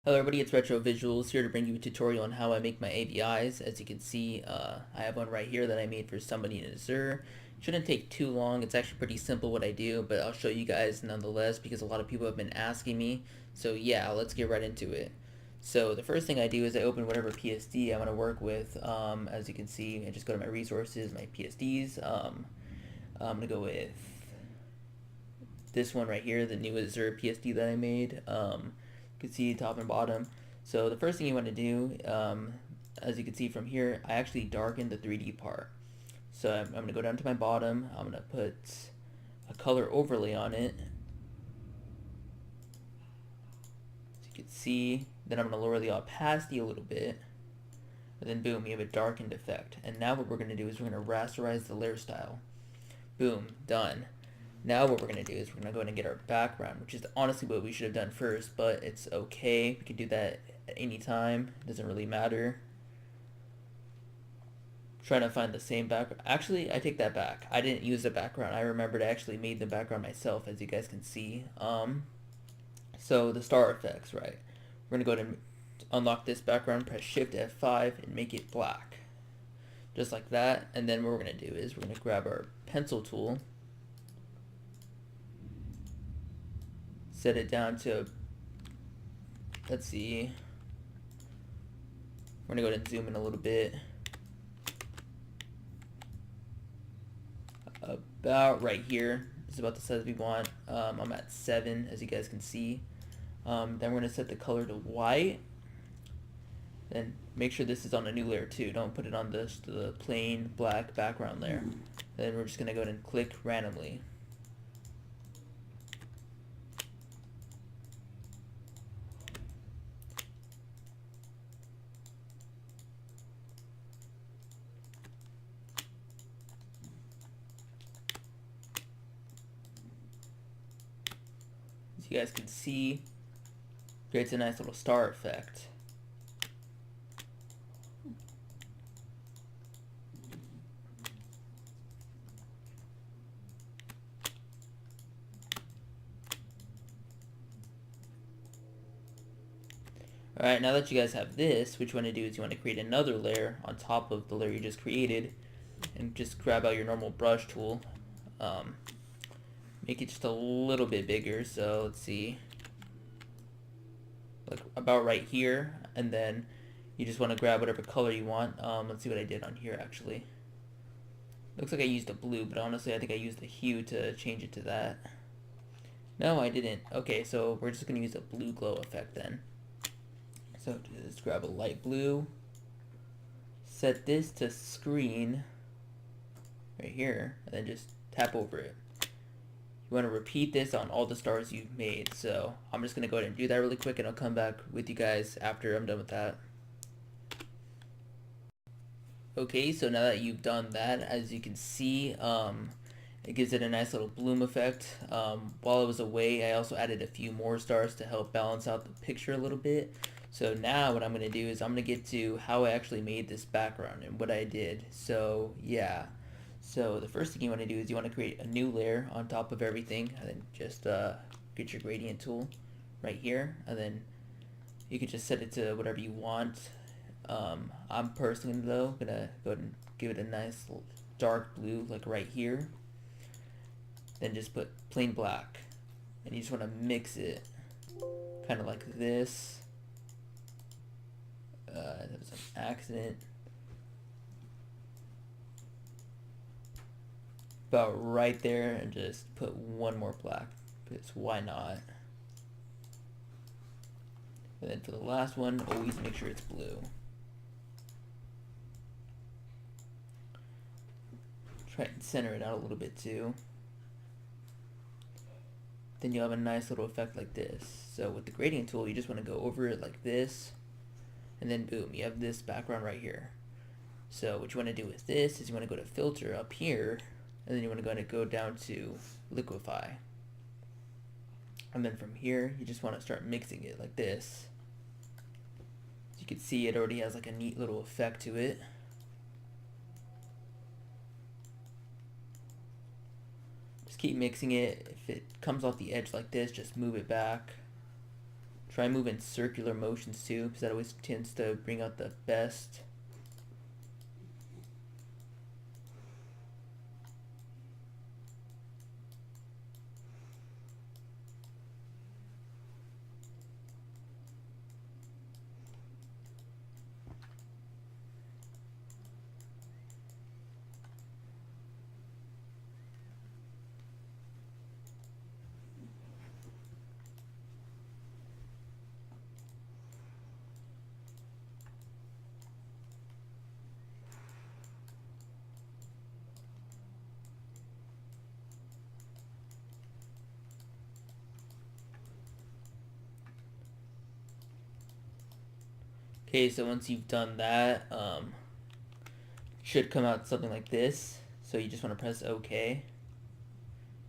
Hello everybody, it's Retro Visuals here to bring you a tutorial on how I make my AVIs. As you can see, I have one right here that I made for somebody in Azure. Shouldn't take too long, it's actually pretty simple what I do, but I'll show you guys nonetheless because a lot of people have been asking me. So yeah, let's get right into it. So the first thing I do is I open whatever PSD I want to work with. As you can see, I just go to my resources, my PSDs. I'm going to go with this one right here, the new Azure PSD that I made. You can see top and bottom. So the first thing you want to do, as you can see from here, I actually darkened the 3D part. So I'm going to go down to my bottom. I'm going to put a color overlay on it. As you can see, then I'm going to lower the opacity a little bit. And then boom, you have a darkened effect. And now what we're going to do is we're going to rasterize the layer style. Boom, done. Now what we're going to do is we're going to go ahead and get our background, which is honestly what we should have done first, but it's okay. We can do that at any time. It doesn't really matter. Trying to find the same background. Actually, I take that back. I didn't use the background. I remembered I actually made the background myself, as you guys can see. So the star effects, right? We're going to go ahead and unlock this background, press Shift F5, and make it black. Just like that. And then what we're going to do is we're going to grab our pencil tool, set it down to, let's see, we're gonna go ahead and zoom in a little bit, about right here. This is about the size we want. I'm at 7, as you guys can see. Then we're gonna set the color to white. Then make sure this is on a new layer too. Don't put it on the plain black background layer. Then we're just gonna go ahead and click randomly. As you guys can see, creates a nice little star effect. Alright, now that you guys have this, what you want to do is you want to create another layer on top of the layer you just created, and just grab out your normal brush tool. Make it just a little bit bigger, so let's see, like about right here, and then you just want to grab whatever color you want. Let's see what I did on here actually. Looks like I used a blue, but honestly I think I used a hue to change it to that. No, I didn't. Okay, so we're just going to use a blue glow effect then. So just grab a light blue, set this to screen right here, and then just tap over it. You want to repeat this on all the stars you've made. So I'm just going to go ahead and do that really quick, and I'll come back with you guys after I'm done with that. Okay, so now that you've done that, as you can see, it gives it a nice little bloom effect. While I was away, I also added a few more stars to help balance out the picture a little bit. So now what I'm going to do is I'm going to get to how I actually made this background and what I did. So yeah, so the first thing you want to do is you want to create a new layer on top of everything, and then just get your gradient tool right here, and then you can just set it to whatever you want. I'm personally though gonna go ahead and give it a nice dark blue, like right here. Then just put plain black, and you just want to mix it kind of like this. That was an accident. About right there, and just put one more black, because why not? And then for the last one, always make sure it's blue. Try and center it out a little bit too. Then you'll have a nice little effect like this. So with the gradient tool, you just want to go over it like this, and then boom, you have this background right here. So what you want to do with this is you want to go to filter up here, and then you want to go down to liquify. And then from here, you just want to start mixing it like this. As you can see, it already has like a neat little effect to it. Just keep mixing it. If it comes off the edge like this, just move it back. Try moving circular motions too, because that always tends to bring out the best. Okay, so once you've done that, should come out something like this. So you just want to press OK.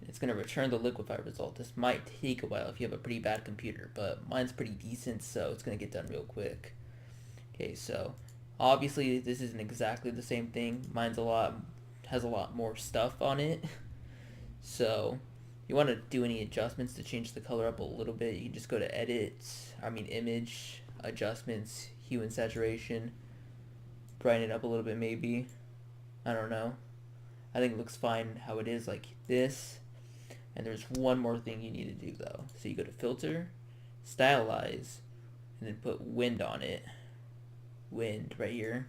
It's going to return the liquify result. This might take a while if you have a pretty bad computer, but mine's pretty decent, so it's going to get done real quick. Okay, so obviously this isn't exactly the same thing. Mine's has a lot more stuff on it. So you want to do any adjustments to change the color up a little bit, you can just go to image, adjustments, hue and saturation, brighten it up a little bit maybe. I don't know. I think it looks fine how it is like this. And there's one more thing you need to do though. So you go to filter, stylize, and then put wind on it. Wind right here.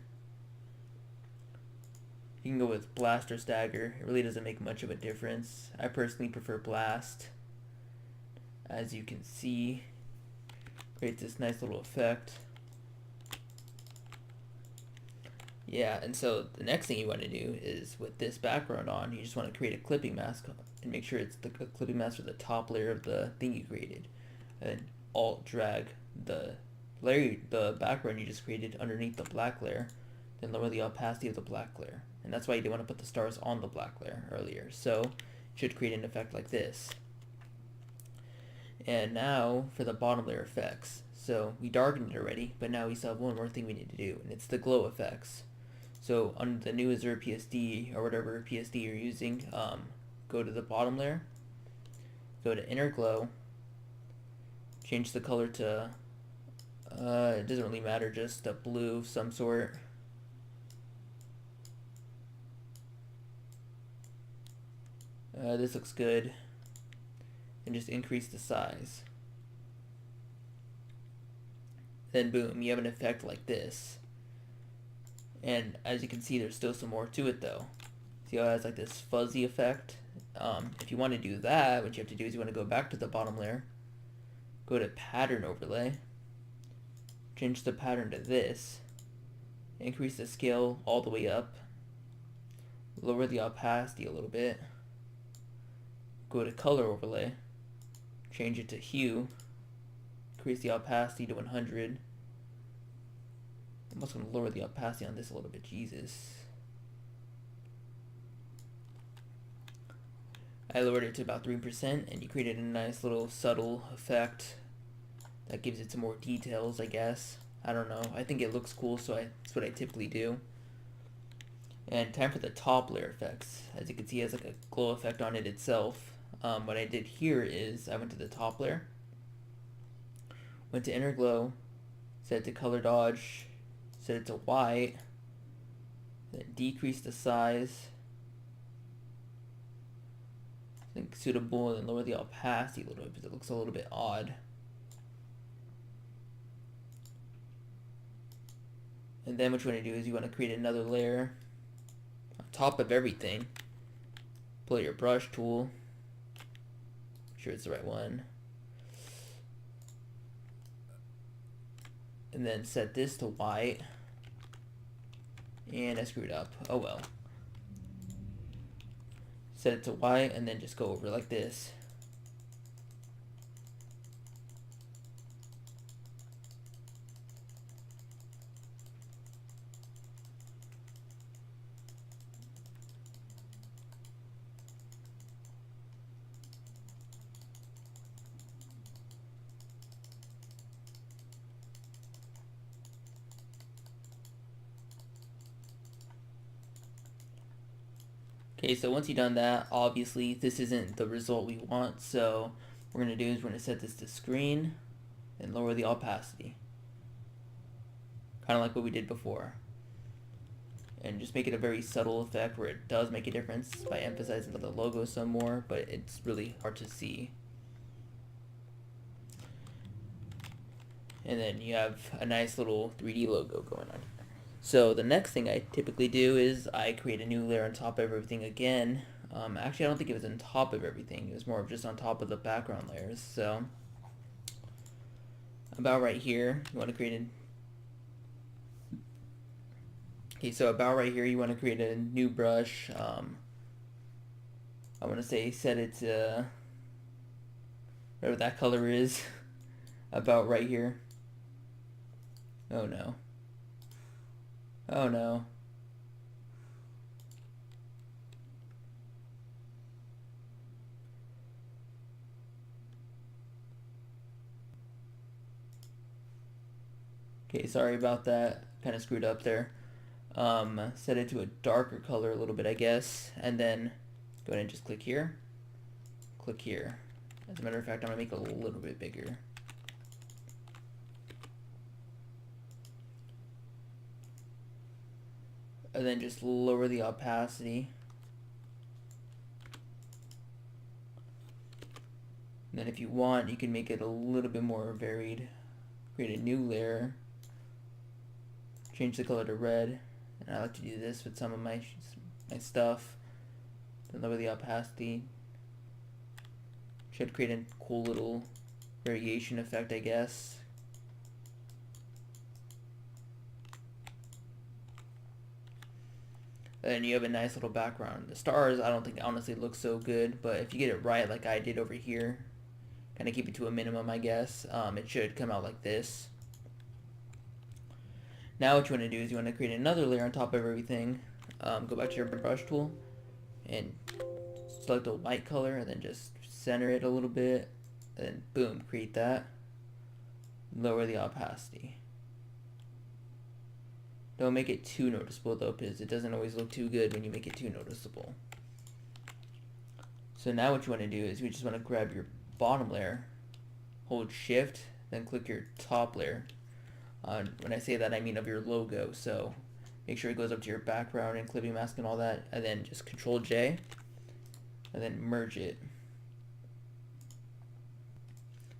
You can go with blast or stagger. It really doesn't make much of a difference. I personally prefer blast. As you can see, creates this nice little effect. Yeah, and so the next thing you want to do is with this background on, you just want to create a clipping mask and make sure it's the clipping mask for the top layer of the thing you created. And alt drag the layer, the background you just created underneath the black layer, then lower the opacity of the black layer. And that's why you didn't want to put the stars on the black layer earlier. So you should create an effect like this. And now for the bottom layer effects. So we darkened it already, but now we still have one more thing we need to do, and it's the glow effects. So on the new Azure PSD or whatever PSD you're using, go to the bottom layer, go to inner glow, change the color to, it doesn't really matter, just a blue of some sort. This looks good. And just increase the size. Then boom, you have an effect like this. And as you can see, there's still some more to it though. See how it has like this fuzzy effect? If you want to do that, what you have to do is you want to go back to the bottom layer, go to pattern overlay, change the pattern to this, increase the scale all the way up, lower the opacity a little bit, go to color overlay, change it to hue, increase the opacity to 100. I'm also going to lower the opacity on this a little bit, Jesus. I lowered it to about 3% and you created a nice little subtle effect that gives it some more details, I guess. I don't know. I think it looks cool, so that's what I typically do. And time for the top layer effects. As you can see, it has like a glow effect on it itself. What I did here is I went to the top layer, went to inner glow, set it to color dodge, set it to white, then decrease the size, I think suitable, and then lower the opacity a little bit because it looks a little bit odd. And then what you want to do is you want to create another layer on top of everything. Pull out your brush tool, make sure it's the right one, and then set this to white. And I screwed up. Oh well. Set it to white and then just go over like this. Okay, so once you've done that, obviously this isn't the result we want, so what we're going to do is we're going to set this to screen, and lower the opacity. Kind of like what we did before. And just make it a very subtle effect where it does make a difference by emphasizing the logo some more, but it's really hard to see. And then you have a nice little 3D logo going on. So the next thing I typically do is I create a new layer on top of everything again. Actually, I don't think it was on top of everything. It was more of just on top of the background layers. So about right here, you want to create about right here, you want to create a new brush. I want to say set it to whatever that color is. About right here. Oh no. Oh no. Okay, sorry about that. Kind of screwed up there. Set it to a darker color a little bit, I guess, and then go ahead and just click here. Click here. As a matter of fact, I'm gonna make it a little bit bigger. And then just lower the opacity. And then if you want, you can make it a little bit more varied. Create a new layer. Change the color to red. And I like to do this with some of my stuff. Then lower the opacity. Should create a cool little variation effect, I guess. And you have a nice little background. The stars, I don't think honestly look so good, but if you get it right like I did over here, kind of keep it to a minimum, I guess, it should come out like this. Now what you want to do is you want to create another layer on top of everything. Go back to your brush tool and select a white color and then just center it a little bit, and then boom, create that. Lower the opacity. Don't make it too noticeable though, because it doesn't always look too good when you make it too noticeable. So now what you want to do is you just want to grab your bottom layer, hold shift, then click your top layer. When I say that, I mean of your logo, so make sure it goes up to your background and clipping mask and all that, and then just Control J, and then merge it.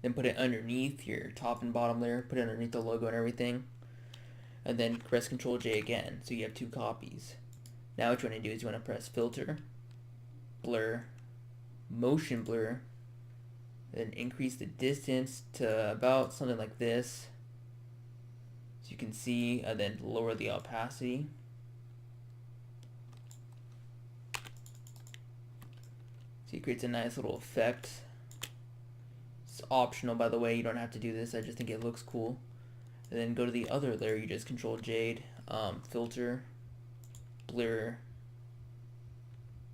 Then put it underneath your top and bottom layer, put it underneath the logo and everything, and then press Control J again, so you have two copies. Now what you want to do is you want to press Filter, Blur, Motion Blur, then increase the distance to about something like this, so you can see, and then lower the opacity. So it creates a nice little effect. It's optional, by the way, you don't have to do this, I just think it looks cool. And then go to the other layer, you just Control J, Filter, Blur,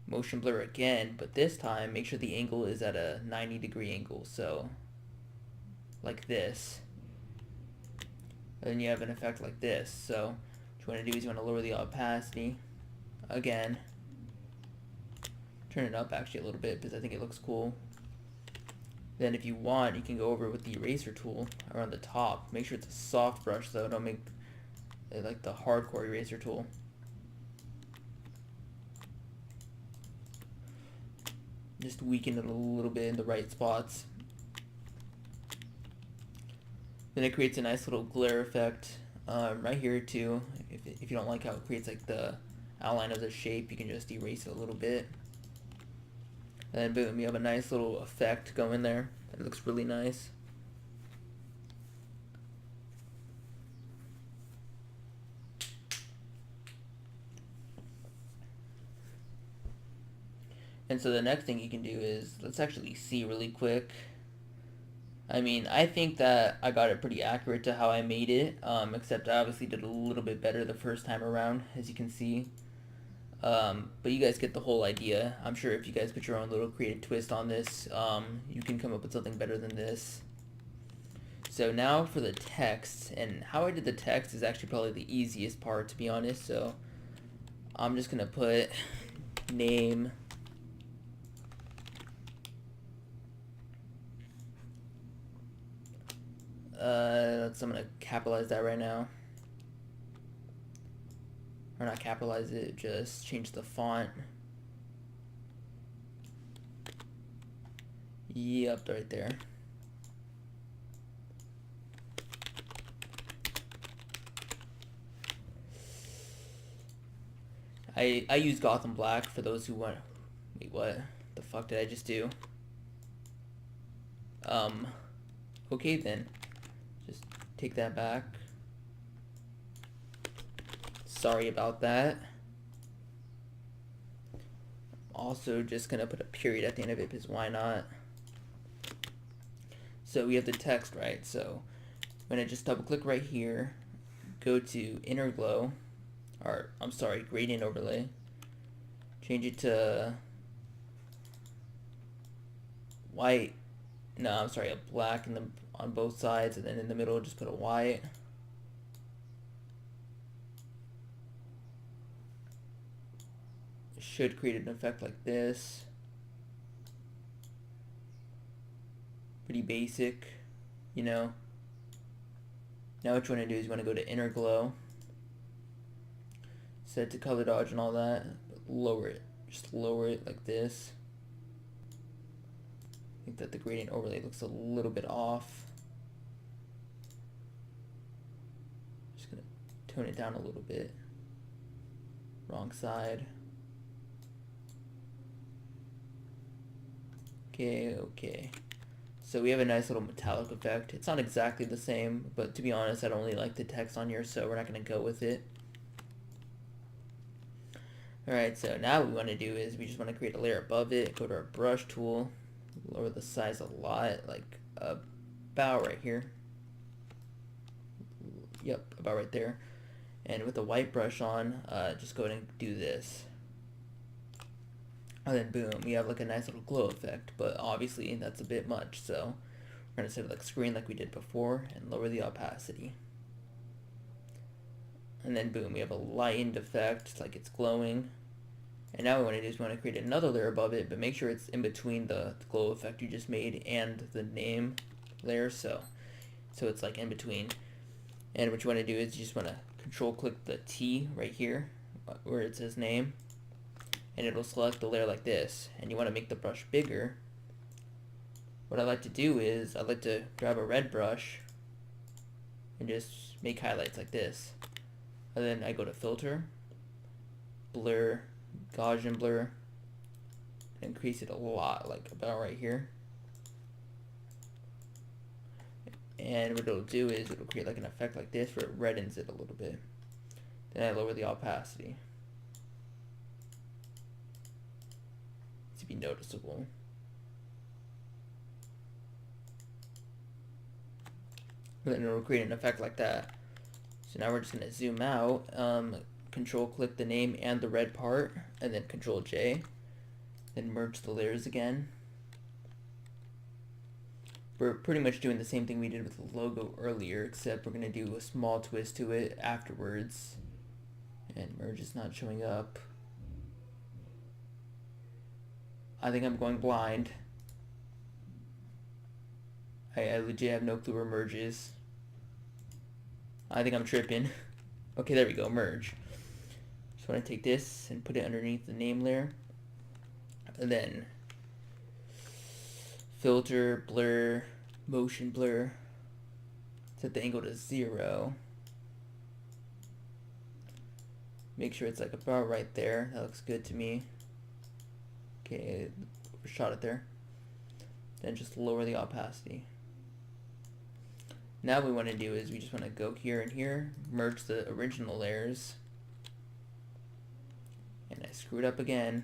Motion Blur again, but this time make sure the angle is at a 90-degree angle, so like this. And then you have an effect like this. So what you want to do is you want to lower the opacity again, turn it up actually a little bit because I think it looks cool. Then if you want, you can go over with the eraser tool around the top. Make sure it's a soft brush though, don't make it like the hardcore eraser tool. Just weaken it a little bit in the right spots. Then it creates a nice little glare effect right here too. If you don't like how it creates like the outline of the shape, you can just erase it a little bit. And then boom, you have a nice little effect going there. It looks really nice. And so the next thing you can do is, let's actually see really quick. I mean, I think that I got it pretty accurate to how I made it, except I obviously did a little bit better the first time around, as you can see. But you guys get the whole idea. I'm sure if you guys put your own little creative twist on this, you can come up with something better than this. So now for the text, and how I did the text is actually probably the easiest part, to be honest. So I'm just gonna put name, I'm gonna capitalize that right now. Or not capitalize it, just change the font. Yep, right there. I use Gotham Black for those who want. Wait, what the fuck did I just do? Okay then. Just take that back. Sorry about that. Also just gonna put a period at the end of it because why not? So we have the text, right? So I'm gonna just double click right here, go to Inner Glow, or I'm sorry, Gradient Overlay. Change it to white. No, I'm sorry, a black on both sides, and then in the middle just put a white. It should create an effect like this. Pretty basic, you know. Now what you want to do is you want to go to Inner Glow, set to color dodge and all that, but lower it. Just lower it like this. I think that the gradient overlay looks a little bit off. Just gonna tone it down a little bit. Wrong side. Okay. So we have a nice little metallic effect. It's not exactly the same, but to be honest, I don't really like the text on here, so we're not going to go with it. Alright, so now what we want to do is we just want to create a layer above it, go to our brush tool, lower the size a lot, like about right here. Yep, about right there. And with the white brush on, just go ahead and do this. And then boom, we have like a nice little glow effect, but obviously that's a bit much, so we're going to set it like screen like we did before and lower the opacity. And then boom, we have a lightened effect, it's like it's glowing. And now what we want to do is we want to create another layer above it, but make sure it's in between the glow effect you just made and the name layer, so it's like in between. And what you want to do is you just want to control click the T right here where it says name, and it'll select the layer like this, and you want to make the brush bigger. What I like to do is I like to grab a red brush and just make highlights like this, and then I go to filter, blur, Gaussian blur, and increase it a lot, like about right here. And what it'll do is it'll create like an effect like this where it reddens it a little bit. Then I lower the opacity to be noticeable. And then it'll create an effect like that. So now we're just going to zoom out, control click the name and the red part, and then control J, then merge the layers again. We're pretty much doing the same thing we did with the logo earlier, except we're going to do a small twist to it afterwards. And merge is not showing up. I think I'm going blind. I legit have no clue where merge is. I think I'm tripping. Okay, there we go, merge. Just want to take this and put it underneath the name layer. And then filter, blur, motion blur. Set the angle to 0. Make sure it's like about right there. That looks good to me. Okay, overshot it there. Then just lower the opacity. Now what we want to do is we just want to go here and here, merge the original layers. And I screwed up again.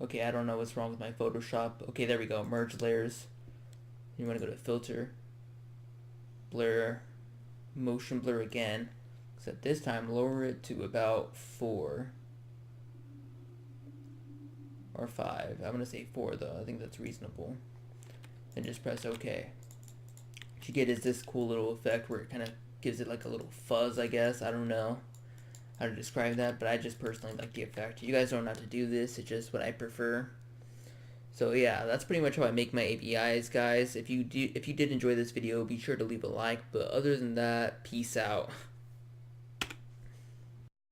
Okay, I don't know what's wrong with my Photoshop. Okay, there we go, merge layers. You want to go to filter, blur, motion blur again, except this time lower it to about 4 or 5. I'm gonna say 4 though, I think that's reasonable. And just press OK. What you get is this cool little effect where it kind of gives it like a little fuzz, I guess. I don't know how to describe that, but I just personally like the effect. You guys don't have to do this, it's just what I prefer. So yeah, that's pretty much how I make my APIs, guys. If you did enjoy this video, be sure to leave a like. But other than that, peace out.